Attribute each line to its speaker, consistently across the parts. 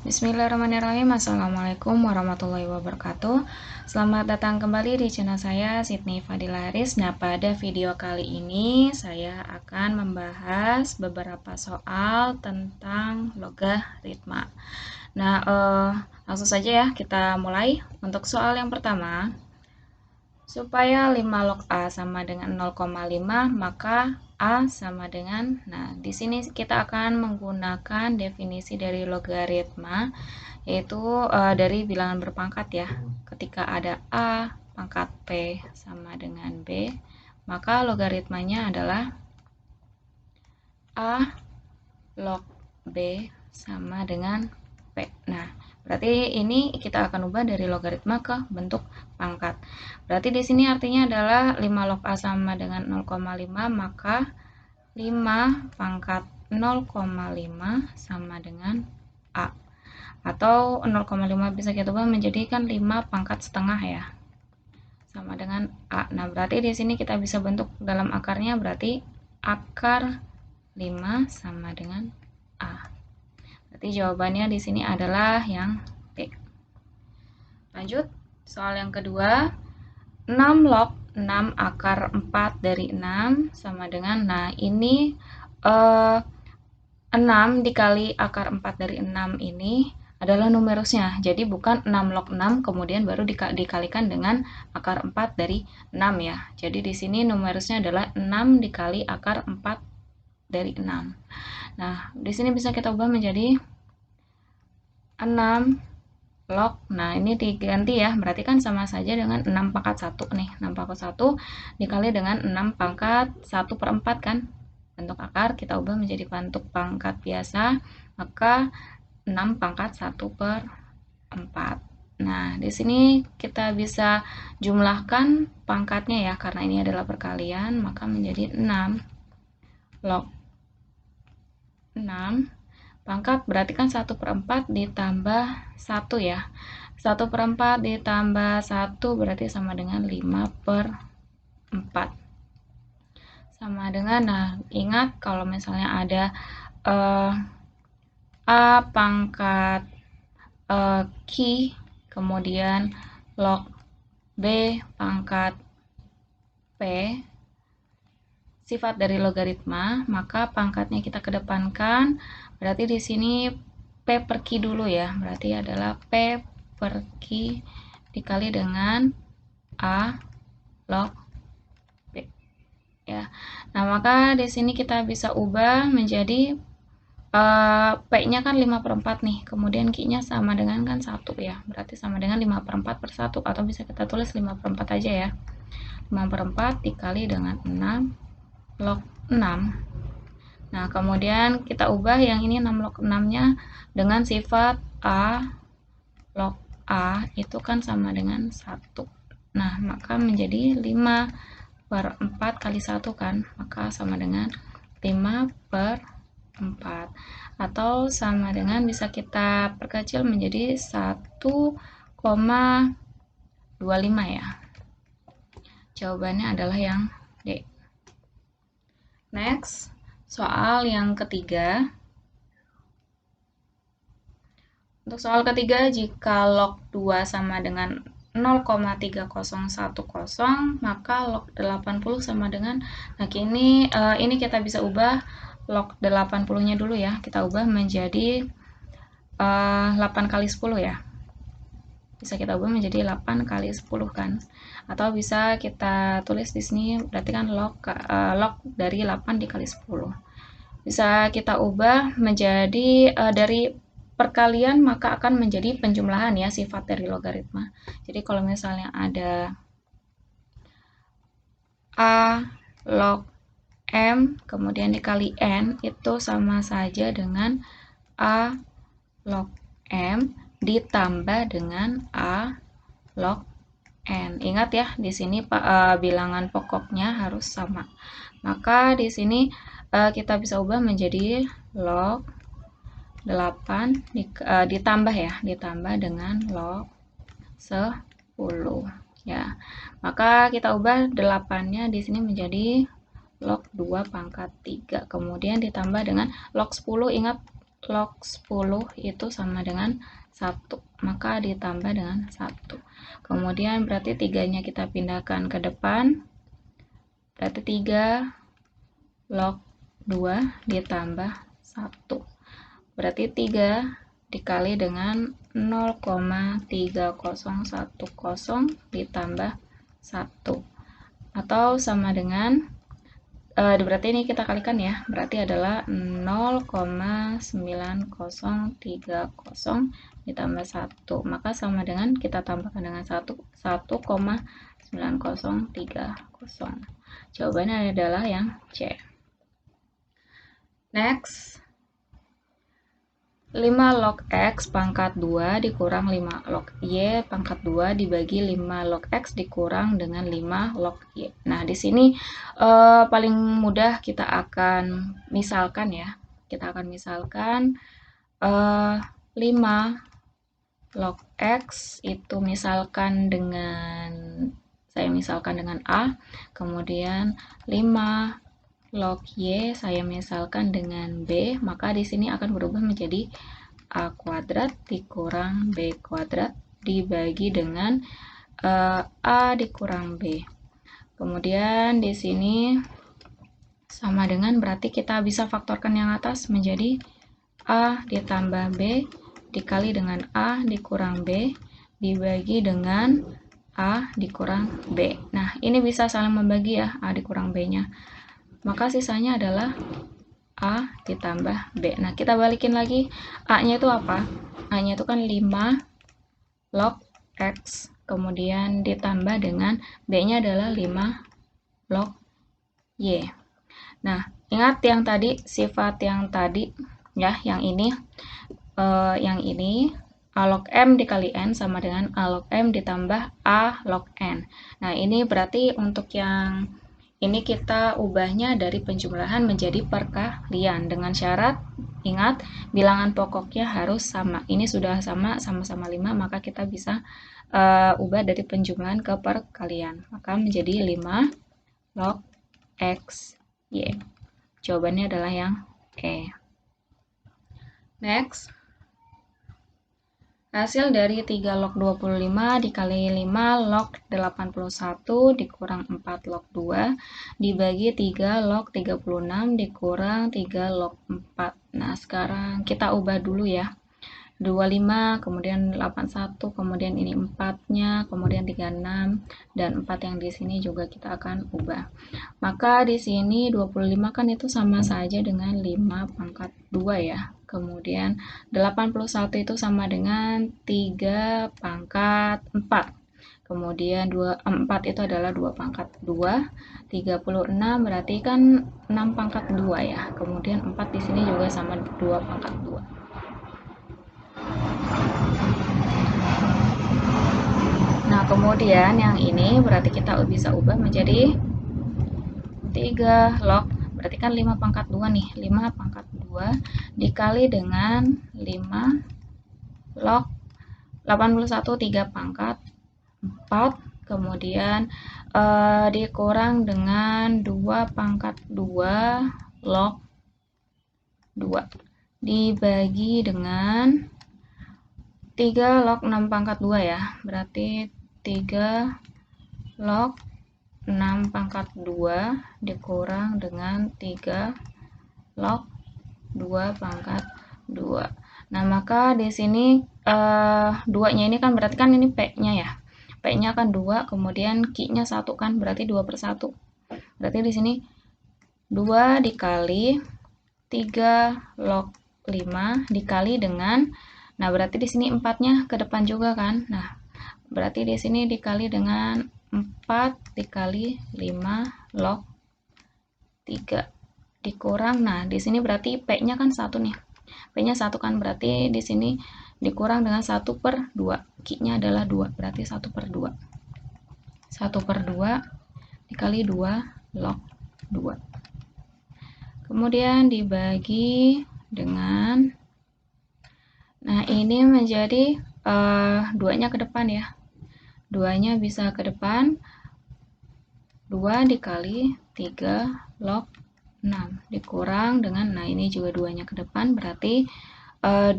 Speaker 1: Bismillahirrahmanirrahim. Assalamualaikum warahmatullahi wabarakatuh. Selamat datang kembali di channel saya, Sydney Fadila Haris. Nah, pada video kali ini saya akan membahas beberapa soal tentang logaritma. Nah, langsung saja ya kita mulai. Untuk soal yang pertama, supaya 5 log A sama dengan 0,5, maka A sama dengan, nah di sini kita akan menggunakan definisi dari logaritma, yaitu dari bilangan berpangkat ya. Ketika ada A pangkat P sama dengan B, maka logaritmanya adalah A log B sama dengan P. Nah, berarti ini kita akan ubah dari logaritma ke bentuk pangkat. Berarti di sini artinya adalah 5 log A sama dengan 0,5, maka 5 pangkat 0,5 sama dengan A. Atau 0,5 bisa kita ubah menjadi kan 5 pangkat setengah ya. Sama dengan A. Nah, berarti di sini kita bisa bentuk dalam akarnya, berarti akar 5 sama dengan A. Berarti jawabannya di sini adalah yang D. Lanjut, soal yang kedua. 6 log 6 akar 4 dari 6 sama dengan, nah ini 6 dikali akar 4 dari 6 ini adalah numerusnya. Jadi bukan 6 log 6 kemudian baru dikalikan dengan akar 4 dari 6 ya. Jadi di sini numerusnya adalah 6 dikali akar 4 dari 6. Nah, di sini bisa kita ubah menjadi 6 log, nah ini diganti ya, berarti kan sama saja dengan 6 pangkat 1 nih. 6 pangkat 1 dikali dengan 6 pangkat 1 per 4 kan. Bentuk akar kita ubah menjadi bentuk pangkat biasa, maka 6 pangkat 1 per 4. Nah, di sini kita bisa jumlahkan pangkatnya ya, karena ini adalah perkalian, maka menjadi 6 log 6 pangkat, berarti kan 1 per 4 ditambah 1 ya. 1 per 4 ditambah 1 berarti sama dengan 5 per 4. Sama dengan, nah ingat kalau misalnya ada A pangkat Q, kemudian log B pangkat P, sifat dari logaritma, maka pangkatnya kita kedepankan. Berarti di sini P per Q dulu ya. Berarti adalah P per Q dikali dengan A log B. Ya. Nah, maka di sini kita bisa ubah menjadi P-nya kan 5 per 4 nih. Kemudian Q-nya sama dengan kan 1 ya. Berarti sama dengan 5 per 4 per 1. Atau bisa kita tulis 5 per 4 aja ya. 5 per 4 dikali dengan 6 log 6. Nah, kemudian kita ubah yang ini 6 log 6-nya dengan sifat A log A itu kan sama dengan 1. Nah, maka menjadi 5 per 4 kali 1 kan, maka sama dengan 5 per 4. Atau sama dengan bisa kita perkecil menjadi 1,25 ya. Jawabannya adalah yang D. Next, soal yang ketiga. Untuk soal ketiga, jika log 2 sama dengan 0,3010, maka log 80 sama dengan, nah ini kita bisa ubah log 80-nya dulu ya. Kita ubah menjadi 8 kali 10 ya. Bisa kita ubah menjadi 8 kali 10 kan. Atau bisa kita tulis di sini berarti kan log dari 8 dikali 10. Bisa kita ubah menjadi dari perkalian maka akan menjadi penjumlahan ya, sifat dari logaritma. Jadi kalau misalnya ada A log M kemudian dikali N itu sama saja dengan A log M ditambah dengan A log N. Ingat ya, di sini bilangan pokoknya harus sama. Maka di sini kita bisa ubah menjadi log 8 ditambah ya, ditambah dengan log 10 ya. Maka kita ubah 8-nya di sini menjadi log 2 pangkat 3. Kemudian ditambah dengan log 10, ingat log 10 itu sama dengan 1, maka ditambah dengan 1. Kemudian berarti 3-nya kita pindahkan ke depan, berarti 3 log 2 ditambah 1. Berarti 3 dikali dengan 0,3010 ditambah 1. Atau sama dengan berarti ini kita kalikan ya, berarti adalah 0,9030 ditambah 1, maka sama dengan kita tambahkan dengan 1,9030. Jawabannya adalah yang C. Next, 5 log X pangkat 2 dikurang 5 log Y pangkat 2 dibagi 5 log X dikurang dengan 5 log Y. Nah, di sini paling mudah kita akan misalkan ya. Kita akan misalkan 5 log X itu misalkan dengan, saya misalkan dengan A, kemudian 5 log Y saya misalkan dengan B, maka di sini akan berubah menjadi A kuadrat dikurang B kuadrat dibagi dengan A dikurang B. Kemudian di sini sama dengan, berarti kita bisa faktorkan yang atas menjadi A ditambah B dikali dengan A dikurang B dibagi dengan A dikurang B. Nah, ini bisa saling membagi ya, A dikurang B-nya. Maka sisanya adalah A ditambah B. Nah, kita balikin lagi. A-nya itu apa? A-nya itu kan 5 log X. Kemudian ditambah dengan B-nya adalah 5 log Y. Nah, ingat yang tadi, sifat yang tadi, ya, yang ini A log M dikali N sama dengan A log M ditambah A log N. Nah, ini berarti untuk yang ini kita ubahnya dari penjumlahan menjadi perkalian dengan syarat, ingat, bilangan pokoknya harus sama. Ini sudah sama-sama 5, maka kita bisa ubah dari penjumlahan ke perkalian. Maka menjadi 5 log X Y. Jawabannya adalah yang E. Next. Hasil dari 3 log 25 dikali 5 log 81 dikurang 4 log 2 dibagi 3 log 36 dikurang 3 log 4. Nah, sekarang kita ubah dulu ya. 25, kemudian 81, kemudian ini 4-nya, kemudian 36, dan 4 yang di sini juga kita akan ubah. Maka di sini 25 kan itu sama saja dengan 5 pangkat 2 ya. Kemudian 81 itu sama dengan 3 pangkat 4. Kemudian 4 itu adalah 2 pangkat 2. 36 berarti kan 6 pangkat 2 ya. Kemudian 4 di sini juga sama 2 pangkat 2. Nah, kemudian yang ini berarti kita bisa ubah menjadi 3 log, berarti kan 5 pangkat 2 nih, 5 pangkat 2 dikali dengan 5 log 81 3 pangkat 4, kemudian dikurang dengan 2 pangkat 2 log 2 dibagi dengan 3 log 6 pangkat 2 ya, berarti 3 log 6 pangkat 2 dikurang dengan 3 log 2 pangkat 2. Nah, maka di sini 2-nya ini kan berarti kan ini P-nya ya. P-nya kan 2, kemudian Q-nya 1 kan, berarti 2 per 1. Berarti di sini 2 dikali 3 log 5 dikali dengan, nah berarti di sini 4-nya ke depan juga kan. Nah, berarti di sini dikali dengan 4 dikali 5 log 3 dikurang, nah di sini berarti P-nya kan 1 nih. P-nya 1 kan, berarti di sini dikurang dengan 1 per 2. Q-nya adalah 2, berarti 1 per 2. 1 per 2 dikali 2 log 2. Kemudian dibagi dengan, nah ini menjadi 2-nya ke depan ya. 2-nya bisa ke depan, 2 dikali 3 log 6 dikurang dengan, nah ini juga 2-nya ke depan, berarti 2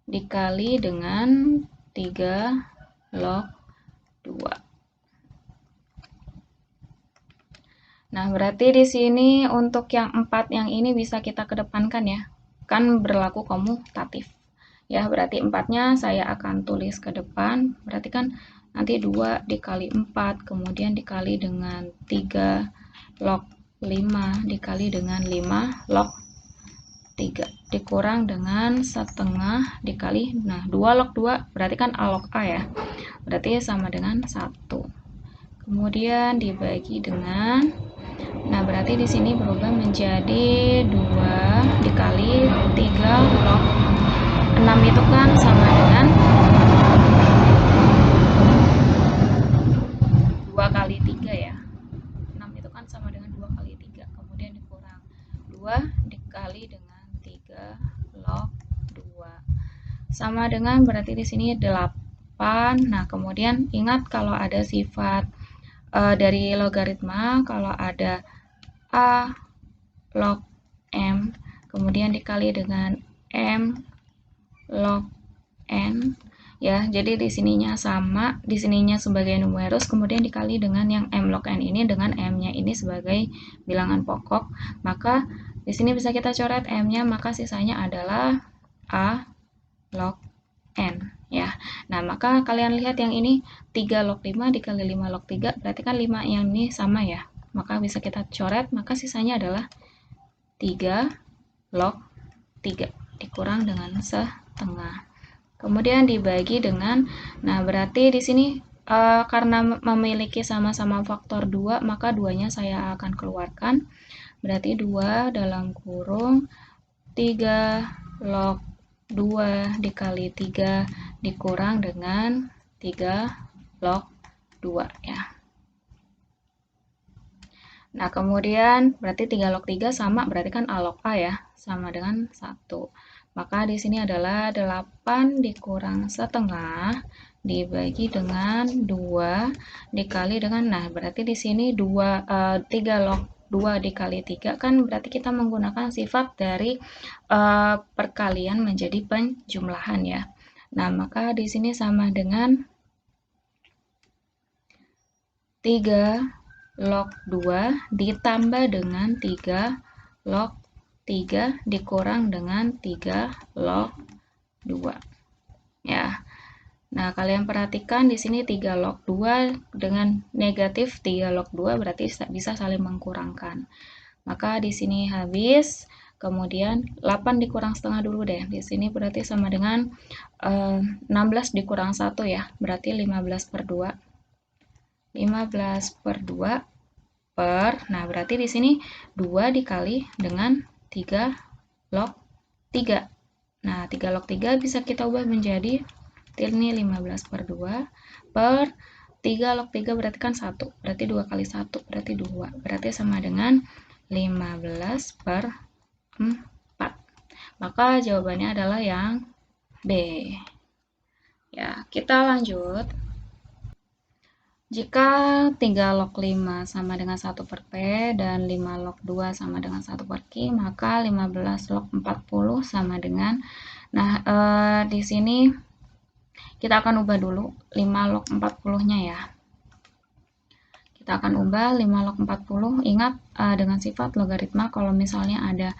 Speaker 1: dikali dengan 3 log 2. Nah, berarti di sini untuk yang 4 yang ini bisa kita kedepankan ya. Kan berlaku komutatif. Ya, berarti 4-nya saya akan tulis ke depan. Berarti kan nanti 2 dikali 4, kemudian dikali dengan 3 log 5 dikali dengan 5 log 3 dikurang dengan setengah dikali, nah 2 log 2 berarti kan A log A ya, berarti sama dengan 1, kemudian dibagi dengan, nah berarti di sini berubah menjadi 2 dikali 3 log 6 itu kan sama dengan 2 kali 3 ya, 6 itu kan sama dengan 2 kali 3, kemudian dikurang 2 dikali dengan 3 log 2 sama dengan, berarti di sini 8. Nah, kemudian ingat kalau ada sifat dari logaritma, kalau ada A log M, kemudian dikali dengan M log N, ya, jadi di sininya sama, di sininya sebagai numerus, kemudian dikali dengan yang M log N ini dengan M-nya ini sebagai bilangan pokok, maka di sini bisa kita coret M-nya, maka sisanya adalah A log N ya. Nah, maka kalian lihat yang ini 3 log 5 dikali 5 log 3, berarti kan 5 yang ini sama ya. Maka bisa kita coret, maka sisanya adalah 3 log 3 dikurang dengan setengah. Kemudian dibagi dengan, nah berarti di sini karena memiliki sama-sama faktor 2, maka 2-nya saya akan keluarkan. Berarti 2 dalam kurung 3 log 2 dikali 3 dikurang dengan 3 log 2 ya. Nah, kemudian berarti 3 log 3 sama, berarti kan A log A ya, sama dengan 1. Maka di sini adalah 8 dikurang setengah dibagi dengan 2 dikali dengan, nah berarti di sini 3 log 2 dikali 3 kan berarti kita menggunakan sifat dari perkalian menjadi penjumlahan ya. Nah, maka di sini sama dengan 3 log 2 ditambah dengan 3 log 3 dikurang dengan 3 log 2. Ya. Nah, kalian perhatikan di sini 3 log 2 dengan negatif 3 log 2 berarti bisa saling mengkurangkan. Maka di sini habis, kemudian 8 dikurang setengah dulu deh. Di sini berarti sama dengan 16 dikurang 1 ya, berarti 15 per 2. 15 per 2 per, nah berarti di sini 2 dikali dengan 3 log 3. Nah, 3 log 3 bisa kita ubah menjadi ini 15 per 2 per 3 log 3 berarti kan 1, berarti 2 kali 1 berarti 2, berarti sama dengan 15 per 4. Maka jawabannya adalah yang B. Ya, kita lanjut. Jika 3 log 5 sama dengan 1 per P dan 5 log 2 sama dengan 1 per Q, maka 15 log 40 sama dengan, nah di sini kita akan ubah dulu 5 log 40-nya ya. Kita akan ubah 5 log 40, ingat dengan sifat logaritma kalau misalnya ada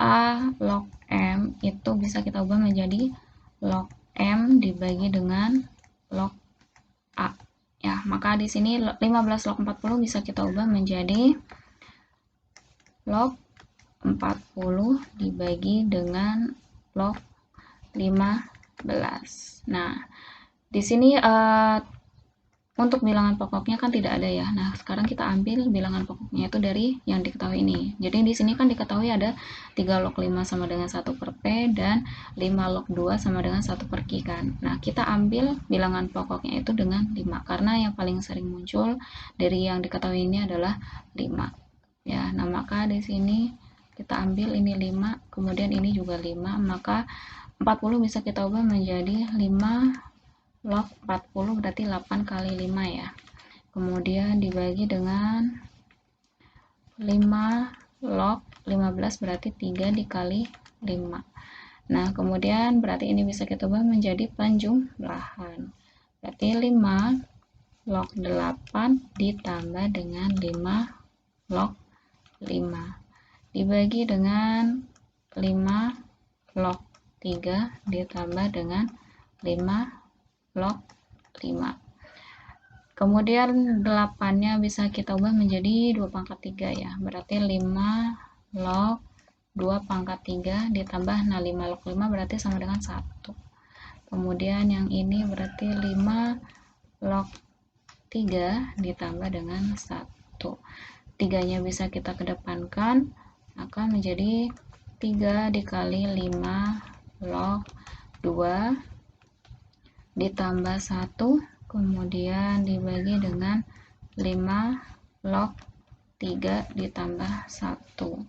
Speaker 1: A log M itu bisa kita ubah menjadi log M dibagi dengan log A. Ya, maka di sini 15 log 40 bisa kita ubah menjadi log 40 dibagi dengan log 15. Nah, di sini untuk bilangan pokoknya kan tidak ada ya. Nah, sekarang kita ambil bilangan pokoknya itu dari yang diketahui ini. Jadi di sini kan diketahui ada 3 log 5 sama dengan 1 per P dan 5 log 2 sama dengan 1 per Q kan. Nah, kita ambil bilangan pokoknya itu dengan 5 karena yang paling sering muncul dari yang diketahui ini adalah 5. Ya, nah maka di sini kita ambil ini 5, kemudian ini juga 5, maka 40 bisa kita ubah menjadi 5 log 40 berarti 8 kali 5 ya. Kemudian dibagi dengan 5 log 15 berarti 3 dikali 5. Nah, kemudian berarti ini bisa kita ubah menjadi penjumlahan. Berarti 5 log 8 ditambah dengan 5 log 5 dibagi dengan 5 log 3 ditambah dengan 5 log 5. Kemudian 8-nya bisa kita ubah menjadi 2 pangkat 3 ya. Berarti 5 log 2 pangkat 3 ditambah, nah 5 log 5 berarti sama dengan 1. Kemudian yang ini berarti 5 log 3 ditambah dengan 1. 3-nya bisa kita kedepankan, maka menjadi 3 dikali 5 log 2 ditambah 1, kemudian dibagi dengan 5 log 3 ditambah 1.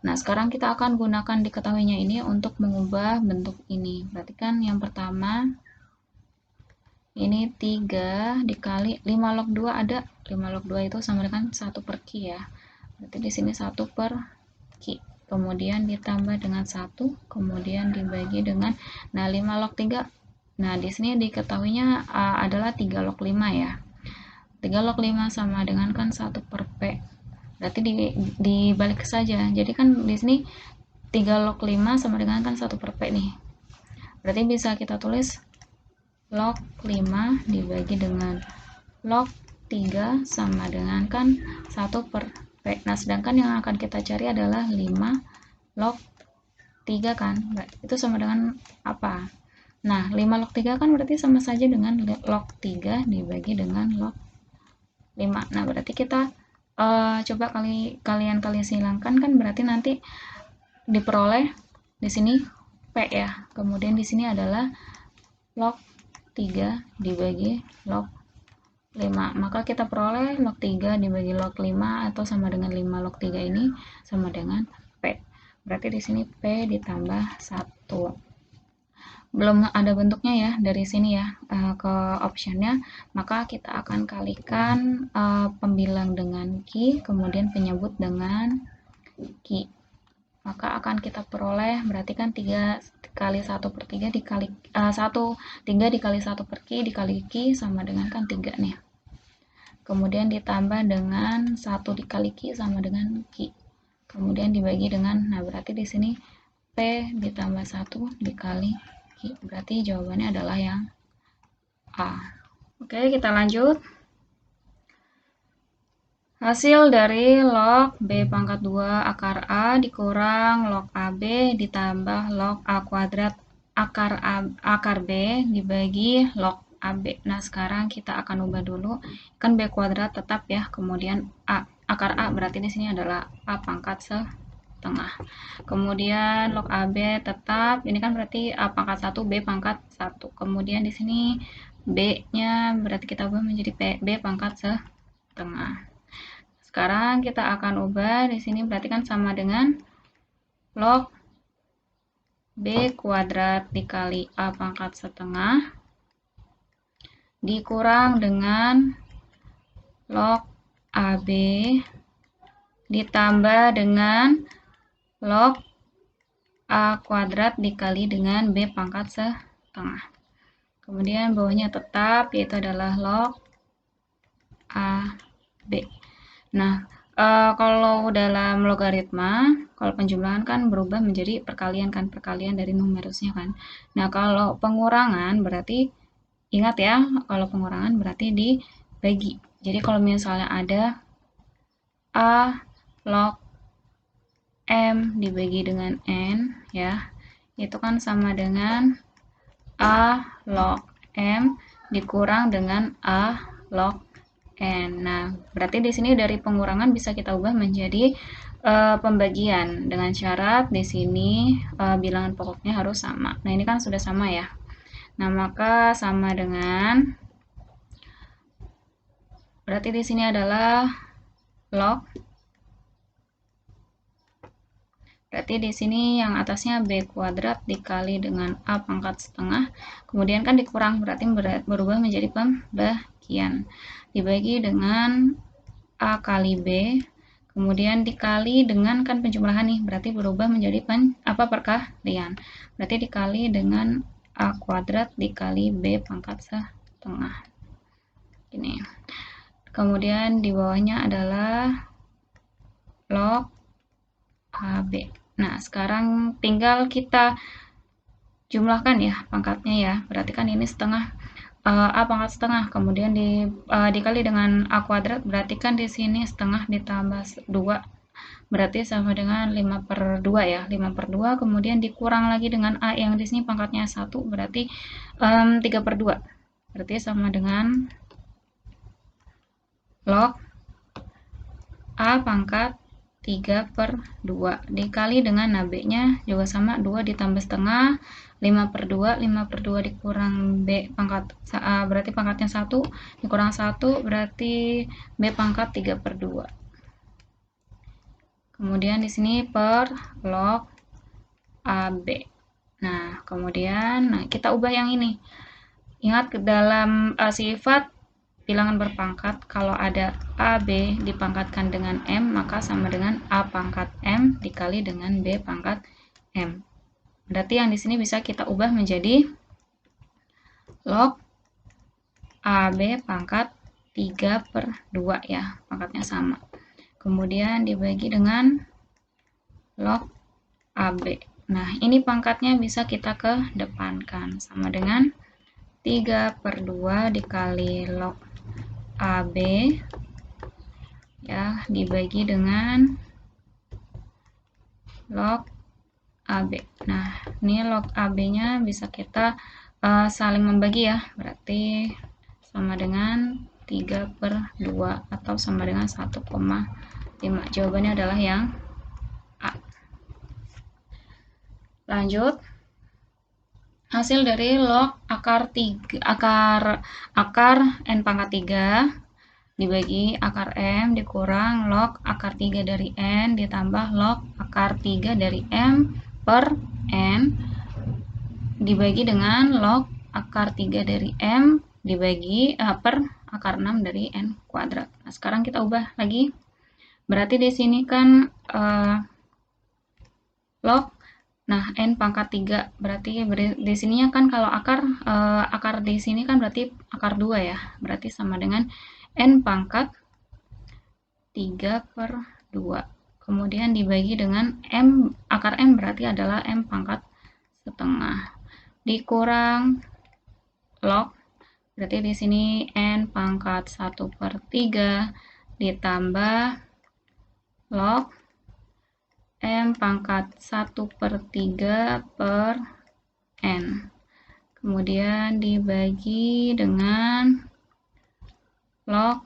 Speaker 1: Nah, sekarang kita akan gunakan diketahuinya ini untuk mengubah bentuk ini. Berarti kan yang pertama, ini 3 dikali 5 log 2 ada. 5 log 2 itu sama dengan 1 per Q ya. Berarti di sini 1 per Q. Kemudian ditambah dengan 1, kemudian dibagi dengan, nah 5 log 3. Nah, di sini diketahuinya adalah 3 log 5 ya. 3 log 5 sama dengan kan 1 per P. Berarti dibalik saja. Jadi kan di sini 3 log 5 sama dengan kan 1 per P nih. Berarti bisa kita tulis log 5 dibagi dengan log 3 sama dengan kan 1 per P. Nah, sedangkan yang akan kita cari adalah 5 log 3 kan. Itu sama dengan apa? Nah, 5 log 3 kan berarti sama saja dengan log 3 dibagi dengan log 5. Nah, berarti kita coba kalian silangkan, kan berarti nanti diperoleh di sini P ya. Kemudian di sini adalah log 3 dibagi log 5. Maka kita peroleh log 3 dibagi log 5 atau sama dengan 5 log 3 ini sama dengan P. Berarti di sini P ditambah 1. Belum ada bentuknya ya dari sini ya ke optionnya, maka kita akan kalikan pembilang dengan Q, kemudian penyebut dengan Q. Maka akan kita peroleh berarti kan 3 kali 1 per 3 dikali 3 dikali 1 per Q dikali Q sama dengan kan 3 nih. Kemudian ditambah dengan 1 dikali Q sama dengan Q. Kemudian dibagi dengan, nah berarti di sini P ditambah 1 dikali Q. Berarti jawabannya adalah yang A. Oke, kita lanjut. Hasil dari log B pangkat 2 akar A dikurang log AB ditambah log A kuadrat akar B dibagi log AB. Nah, sekarang kita akan ubah dulu. Kan B kuadrat tetap ya, kemudian A. Akar A berarti di sini adalah A pangkat setengah. Kemudian log AB tetap, ini kan berarti A pangkat 1, B pangkat 1. Kemudian di sini B-nya berarti kita ubah menjadi B pangkat setengah. Sekarang kita akan ubah di sini berarti kan sama dengan log B kuadrat dikali A pangkat setengah dikurang dengan log AB ditambah dengan log A kuadrat dikali dengan B pangkat setengah. Kemudian bawahnya tetap, yaitu adalah log AB. Nah, kalau dalam logaritma, kalau penjumlahan kan berubah menjadi perkalian kan, perkalian dari numerusnya kan. Nah, kalau pengurangan berarti, ingat ya, kalau pengurangan berarti dibagi. Jadi kalau misalnya ada A log M dibagi dengan N ya, itu kan sama dengan A log M dikurang dengan A log N. Nah, berarti di sini dari pengurangan bisa kita ubah menjadi pembagian dengan syarat di sini bilangan pokoknya harus sama. Nah, ini kan sudah sama ya. Nah, maka sama dengan berarti di sini adalah log. Berarti di sini yang atasnya B kuadrat dikali dengan A pangkat setengah. Kemudian kan dikurang, berarti berubah menjadi pembagian. Dibagi dengan A kali B. kemudian dikali dengan kan penjumlahan nih, berarti berubah menjadi perkalian. Berarti dikali dengan A kuadrat dikali B pangkat setengah. Ini. Kemudian di bawahnya adalah log AB. Nah, sekarang tinggal kita jumlahkan ya pangkatnya ya. Berarti kan ini setengah, A pangkat setengah, kemudian dikali dengan A kuadrat, berarti kan di sini setengah ditambah 2, berarti sama dengan 5/2 ya. 5/2, kemudian dikurang lagi dengan A yang di sini pangkatnya 1, berarti 3/2. Berarti sama dengan log A pangkat 3/2 dikali dengan B-nya juga sama, 2 ditambah setengah, 5/2, 5/2 dikurang B pangkat, berarti pangkatnya 1, dikurang 1, berarti B pangkat 3/2. Kemudian di sini per log AB. Nah, kemudian kita ubah yang ini. Ingat dalam sifat bilangan berpangkat, kalau ada AB dipangkatkan dengan M, maka sama dengan A pangkat M dikali dengan B pangkat M. Berarti yang di sini bisa kita ubah menjadi log AB pangkat 3/2 ya, pangkatnya sama. Kemudian dibagi dengan log AB. Nah, ini pangkatnya bisa kita kedepankan, sama dengan 3/2 dikali log AB ya dibagi dengan log AB. Nah, ini log AB-nya bisa kita saling membagi ya, berarti sama dengan 3/2 atau sama dengan 1,5. Jawabannya adalah yang A. Lanjut. Hasil dari log akar n pangkat 3 dibagi akar M dikurang log akar 3 dari N ditambah log akar 3 dari M per N dibagi dengan log akar 3 dari M dibagi per akar 6 dari N kuadrat. Nah, sekarang kita ubah lagi. Berarti di sini kan log, nah N pangkat 3, berarti di sininya kan kalau akar di sini kan berarti akar 2 ya, berarti sama dengan N pangkat 3/2, kemudian dibagi dengan M, akar M berarti adalah M pangkat setengah, dikurang log, berarti di sini N pangkat 1/3 ditambah log M pangkat 1/3 per N. Kemudian dibagi dengan log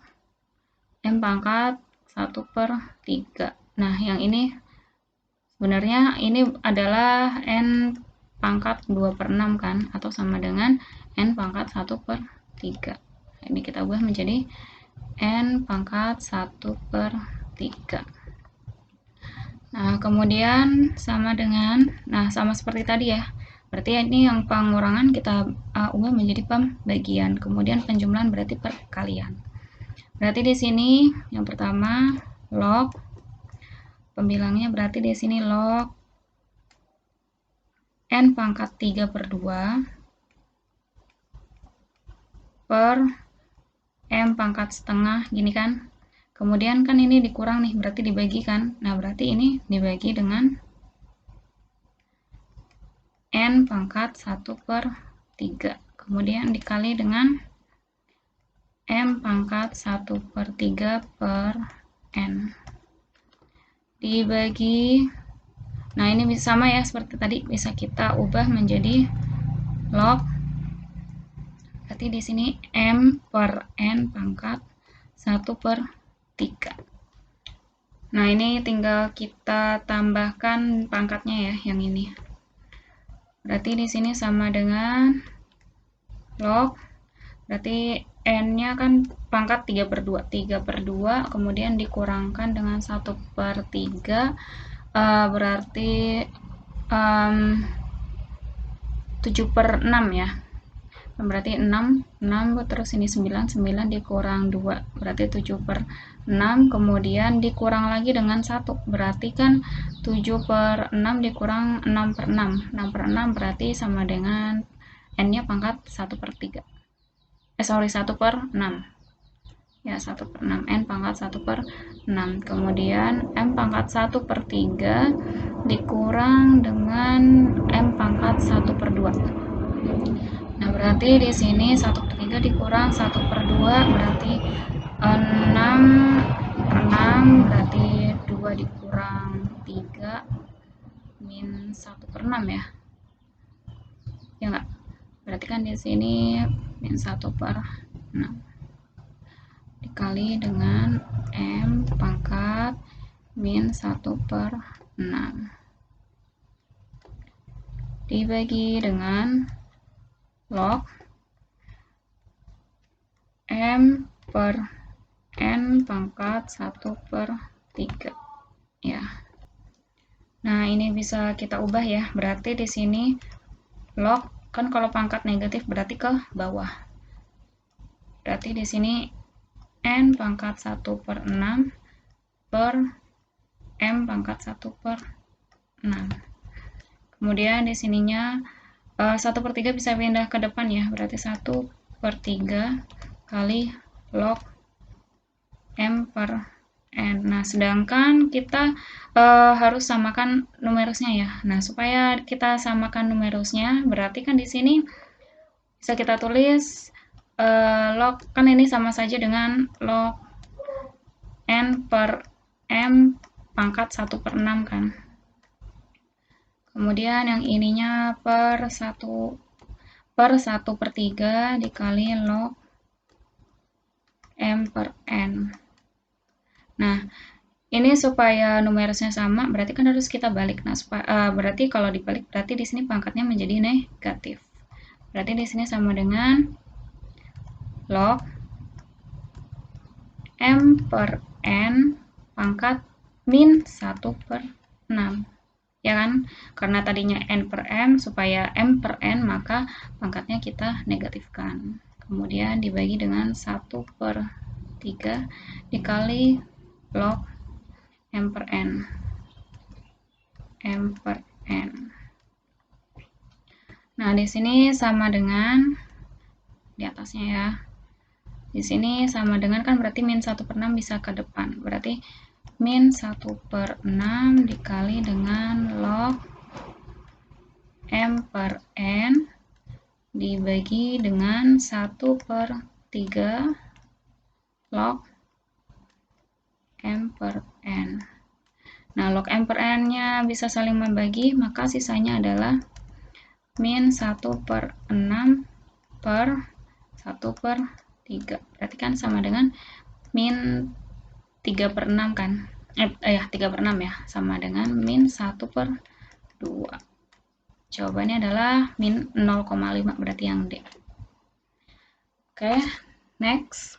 Speaker 1: M pangkat 1/3. Nah, yang ini sebenarnya ini adalah N pangkat 2/6 kan, atau sama dengan N pangkat 1/3. Ini kita ubah menjadi N pangkat 1/3. Nah, kemudian sama dengan, nah sama seperti tadi ya, berarti ini yang pengurangan kita ubah menjadi pembagian, kemudian penjumlahan berarti perkalian. Berarti di sini yang pertama log, pembilangnya berarti di sini log N pangkat 3/2 per M pangkat setengah, gini kan. Kemudian kan ini dikurang nih, berarti dibagi kan. Nah, berarti ini dibagi dengan N pangkat 1/3. Kemudian dikali dengan M pangkat 1/3 per N. Dibagi, nah ini bisa sama ya seperti tadi, bisa kita ubah menjadi log, berarti di sini M per N pangkat 1/3. Nah, ini tinggal kita tambahkan pangkatnya ya, yang ini. Berarti di sini sama dengan log, berarti N-nya kan pangkat 3/2. 3/2 kemudian dikurangkan dengan 1/3, berarti 7/6 ya. berarti 6 terus ini 9 dikurang 2 berarti 7/6, kemudian dikurang lagi dengan 1 berarti kan 7/6 dikurang 6/6, 6/6 berarti sama dengan n nya pangkat 1/3, 1/6 ya, 1/6, n pangkat 1/6, kemudian m pangkat 1/3 dikurang dengan m pangkat 1/2. Nah, berarti di sini 1/3 dikurang 1/2 berarti 6/6, berarti 2 dikurang 3 min 1/6 ya. Ya enggak? Berarti kan di sini min 1/6 dikali dengan m pangkat min 1/6 dibagi dengan log m per n pangkat 1/3 ya. Nah, ini bisa kita ubah ya. Berarti di sini log kan kalau pangkat negatif berarti ke bawah. Berarti di sini n pangkat 1/6 per m pangkat 1/6. Kemudian di sininya 1/3 bisa pindah ke depan ya, berarti 1/3 kali log m per n. Nah, sedangkan kita harus samakan numerusnya ya. Nah, supaya kita samakan numerusnya, berarti kan di sini bisa kita tulis log, kan ini sama saja dengan log n per m pangkat 1/6 kan. Kemudian yang ininya per 1/3 dikali log m per n. Nah, ini supaya numerusnya sama, berarti kan harus kita balik. Nah, berarti kalau dibalik, berarti di sini pangkatnya menjadi negatif. Berarti di sini sama dengan log m per n pangkat min 1/6. Ya kan? Karena tadinya n per m, supaya m per n, maka pangkatnya kita negatifkan. Kemudian dibagi dengan 1/3 dikali log m per n. Nah, di sini sama dengan di atasnya ya. Di sini sama dengan kan berarti min 1/6 bisa ke depan. Berarti min 1/6 dikali dengan log m per n dibagi dengan 1/3 log m per n. Nah, log m per n-nya bisa saling membagi, maka sisanya adalah min 1/6 per 1/3. Berarti kan sama dengan min 3/6 kan? 3/6 ya, sama dengan min 1/2. Jawabannya adalah min 0,5, berarti yang D. Oke, next.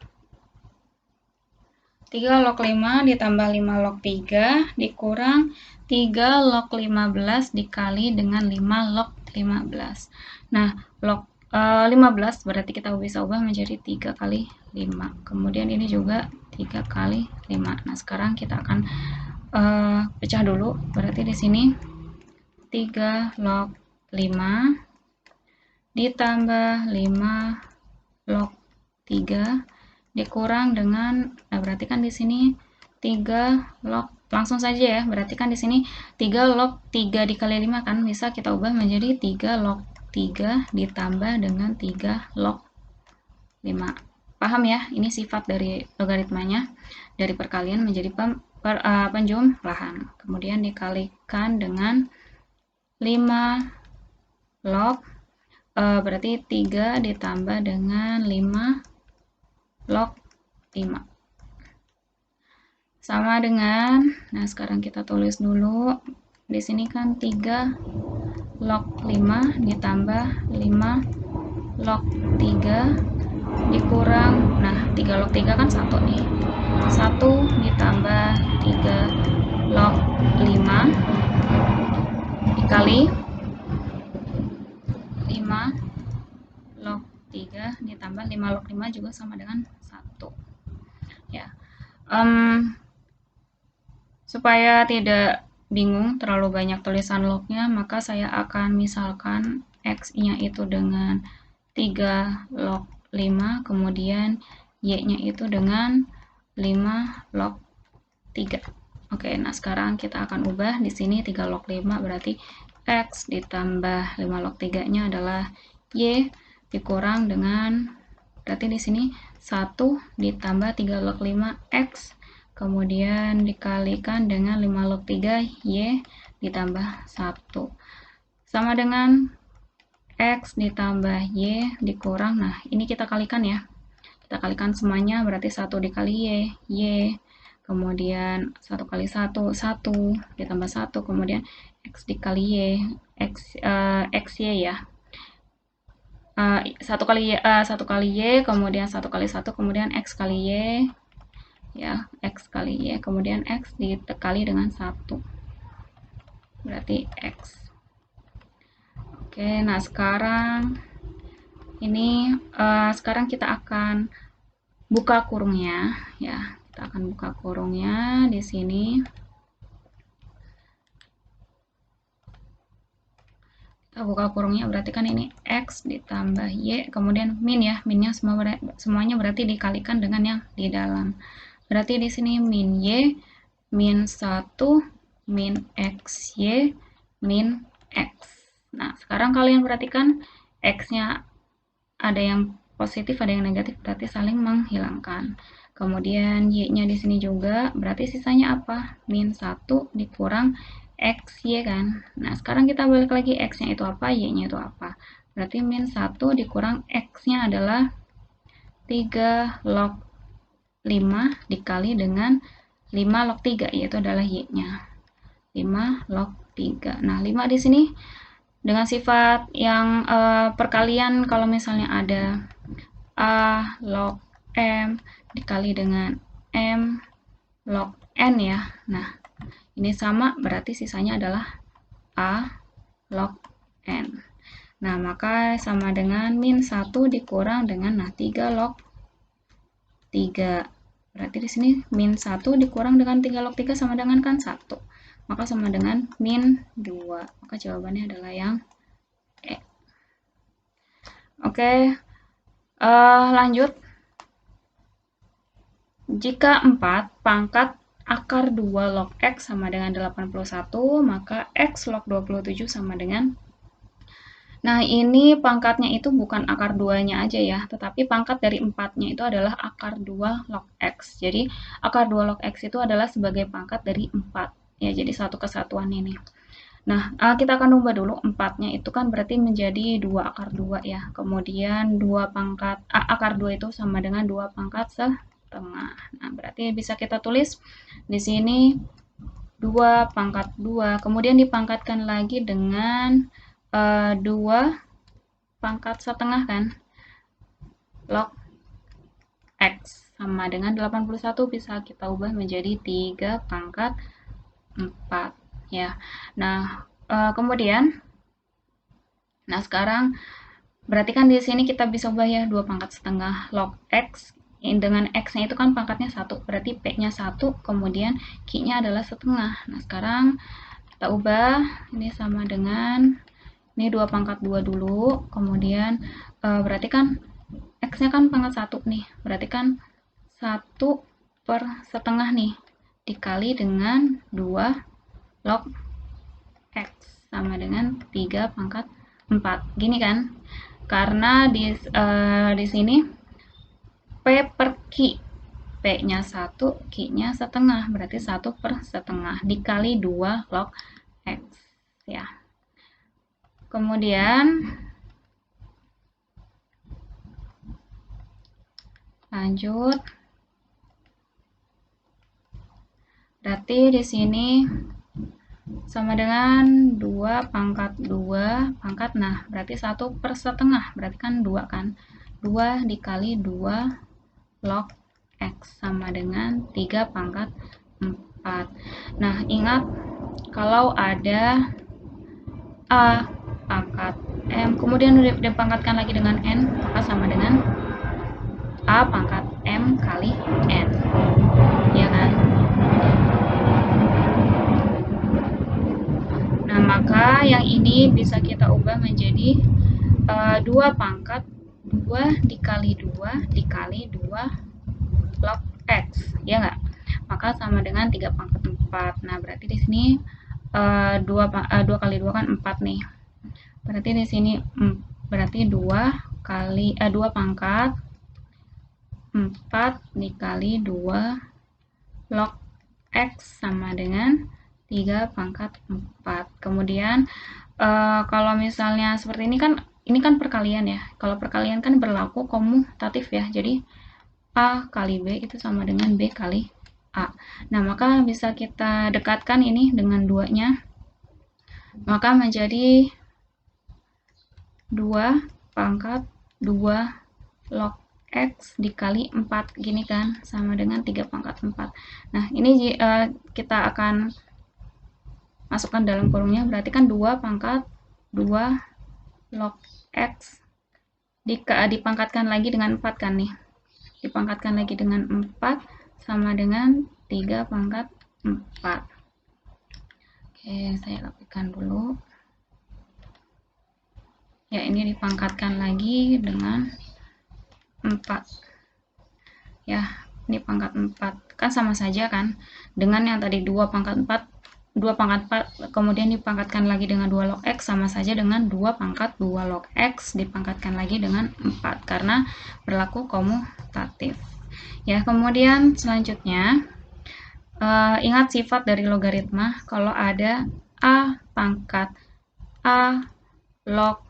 Speaker 1: 3 log 5 ditambah 5 log 3 dikurang 3 log 15 dikali dengan 5 log 15. Nah, log 15 berarti kita bisa ubah menjadi 3 kali 5. Kemudian ini juga 3 kali 5. Nah, sekarang kita akan pecah dulu. Berarti di sini 3 log 5 ditambah 5 log 3 dikurang dengan, nah berarti kan di sini 3 log, langsung saja ya, berarti kan di sini 3 log 3 dikali 5 kan, bisa kita ubah menjadi 3 log 3 ditambah dengan 3 log 5. Paham ya, ini sifat dari logaritmanya, dari perkalian menjadi penjumlahan. Kemudian dikalikan dengan 5 log, berarti 3 ditambah dengan 5 log 5 sama dengan, nah sekarang kita tulis dulu, di sini kan 3 log 5 ditambah 5 log 3 dikurang, nah 3 log 3 kan 1 nih, 1 ditambah 3 log 5 dikali 5 log 3 ditambah 5 log 5 juga sama dengan 1. Ya. Supaya tidak bingung terlalu banyak tulisan lognya, maka saya akan misalkan X-nya itu dengan 3 log 5, kemudian Y-nya itu dengan 5 log 3. Oke, nah sekarang kita akan ubah di sini 3 log 5 berarti X ditambah 5 log 3-nya adalah Y dikurang dengan, berarti di sini 1 ditambah 3 log 5 X, kemudian dikalikan dengan 5 log 3 Y ditambah 1. Sama dengan X ditambah Y dikurang, nah ini kita kalikan ya. Kita kalikan semuanya, berarti 1 dikali Y, kemudian 1 kali 1, 1, ditambah 1, kemudian X dikali Y, XY ya. 1 kali Y, kemudian 1 kali 1, kemudian X kali Y, ya, X kali Y, kemudian X dikali dengan 1. Berarti X. Oke, nah sekarang ini sekarang kita akan buka kurungnya ya. Kita akan buka kurungnya di sini. Kita buka kurungnya, berarti kan ini X ditambah Y, kemudian min ya. Minnya semuanya berarti dikalikan dengan yang di dalam. Berarti di sini min Y, min 1, min XY, min X. Nah, sekarang kalian perhatikan X-nya ada yang positif, ada yang negatif, berarti saling menghilangkan. Kemudian Y-nya di sini juga, berarti sisanya apa? Min 1 dikurang XY kan. Nah, sekarang kita balik lagi, X-nya itu apa, Y-nya itu apa. Berarti min 1 dikurang X-nya adalah 3 log 5 dikali dengan 5 log 3, yaitu adalah Y-nya. 5 log 3. Nah, 5 di sini dengan sifat yang perkalian, kalau misalnya ada A log M dikali dengan M log N ya. Nah, ini sama, berarti sisanya adalah A log N. Nah, maka sama dengan min 1 dikurang dengan 3 log 3. Berarti di sini min 1 dikurang dengan 3 log 3 sama dengan kan 1. Maka sama dengan min 2. Maka jawabannya adalah yang E. Oke, lanjut. Jika 4 pangkat akar 2 log X sama dengan 81, maka X log 27 sama dengan, nah ini pangkatnya itu bukan akar 2-nya aja ya, tetapi pangkat dari 4-nya itu adalah akar 2 log X. Jadi akar 2 log X itu adalah sebagai pangkat dari 4. Ya, jadi satu kesatuan ini. Nah, kita akan ubah dulu 4-nya itu kan berarti menjadi 2 akar 2 ya. Kemudian 2 pangkat akar 2 itu sama dengan 2 pangkat setengah. Nah, berarti bisa kita tulis di sini 2 pangkat 2. Kemudian dipangkatkan lagi dengan 2 pangkat setengah kan. Log X sama dengan 81 bisa kita ubah menjadi 3 pangkat 4 ya. Nah, kemudian sekarang berarti kan di sini kita bisa ubah ya 2 pangkat setengah log X dengan X-nya itu kan pangkatnya 1, berarti P-nya 1, kemudian Q-nya adalah setengah. Nah, sekarang kita ubah, ini sama dengan, ini 2 pangkat 2 dulu, kemudian berarti kan X-nya kan pangkat 1 nih, berarti kan 1 per setengah nih, dikali dengan 2 log X sama dengan 3 pangkat 4. Gini kan? Karena di sini P per Q. P-nya 1, Q-nya setengah. Berarti 1 per setengah dikali 2 log X. Ya. Kemudian lanjut. Berarti di sini sama dengan 2 pangkat 2 pangkat, nah berarti 1 per setengah, berarti kan 2 kan, 2 dikali 2 log X sama dengan 3 pangkat 4. Nah, ingat kalau ada A pangkat M kemudian dipangkatkan lagi dengan N, maka sama dengan A pangkat M kali N, ya kan? Nah, maka yang ini bisa kita ubah menjadi 2 pangkat 2 dikali 2 dikali 2 log X, ya nggak? Maka sama dengan 3 pangkat 4. Nah, berarti di sini 2 kali 2 kan 4 nih. Berarti di sini berarti 2 pangkat 4 dikali 2 log X sama dengan 3 pangkat 4. Kemudian kalau misalnya seperti ini kan perkalian ya. Kalau perkalian kan berlaku komutatif ya. Jadi A kali B itu sama dengan B kali A. Nah, maka bisa kita dekatkan ini dengan 2-nya. Maka menjadi 2 pangkat 2 log X dikali 4 gini kan, sama dengan 3 pangkat 4. Nah, ini kita akan masukkan dalam kurungnya, berarti kan 2 pangkat 2 log X dipangkatkan lagi dengan 4 kan nih. Dipangkatkan lagi dengan 4 sama dengan 3 pangkat 4. Oke, saya rapikan dulu. Ya, ini dipangkatkan lagi dengan 4. Ya, ini pangkat 4. Kan sama saja kan? Dengan yang tadi 2 pangkat 4, 2 pangkat 4, kemudian dipangkatkan lagi dengan 2 log X, sama saja dengan 2 pangkat 2 log X dipangkatkan lagi dengan 4, karena berlaku komutatif. Ya, kemudian selanjutnya, ingat sifat dari logaritma, kalau ada A pangkat A log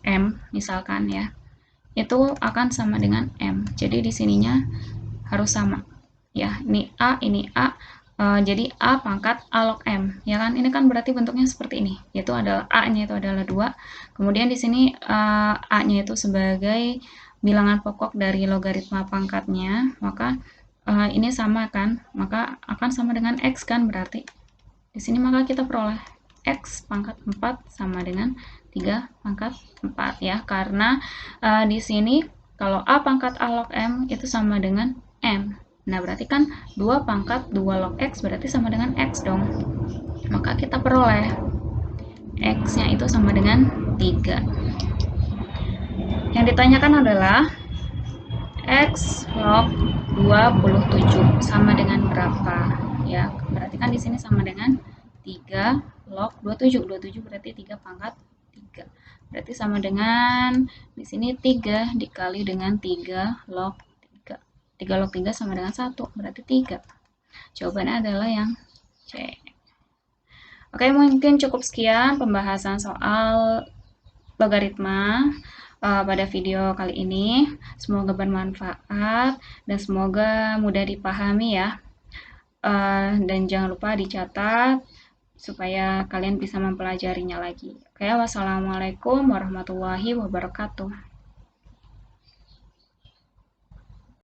Speaker 1: M, misalkan ya, itu akan sama dengan M. Jadi di sininya harus sama. Ya, ini A, jadi A pangkat A log M. Ya kan? Ini kan berarti bentuknya seperti ini. Yaitu adalah A-nya itu adalah 2. Kemudian di sini A-nya itu sebagai bilangan pokok dari logaritma pangkatnya. Maka ini sama kan? Maka akan sama dengan X kan berarti. Di sini maka kita peroleh X pangkat 4 sama dengan 3 pangkat 4 ya, karena di sini kalau A pangkat A log M itu sama dengan M. Nah, berarti kan 2 pangkat 2 log X berarti sama dengan X dong. Maka kita peroleh X-nya itu sama dengan 3. Yang ditanyakan adalah X log 27 sama dengan berapa? Ya, berarti kan di sini sama dengan 3 log 27. 27 berarti 3 pangkat 3. Berarti sama dengan di sini 3 dikali dengan 3 log 3. 3 log 3 sama dengan 1, berarti 3. Jawabannya adalah yang C. Oke, mungkin cukup sekian pembahasan soal logaritma pada video kali ini. Semoga bermanfaat dan semoga mudah dipahami ya. Dan jangan lupa dicatat supaya kalian bisa mempelajarinya lagi. Oke, wassalamualaikum warahmatullahi wabarakatuh.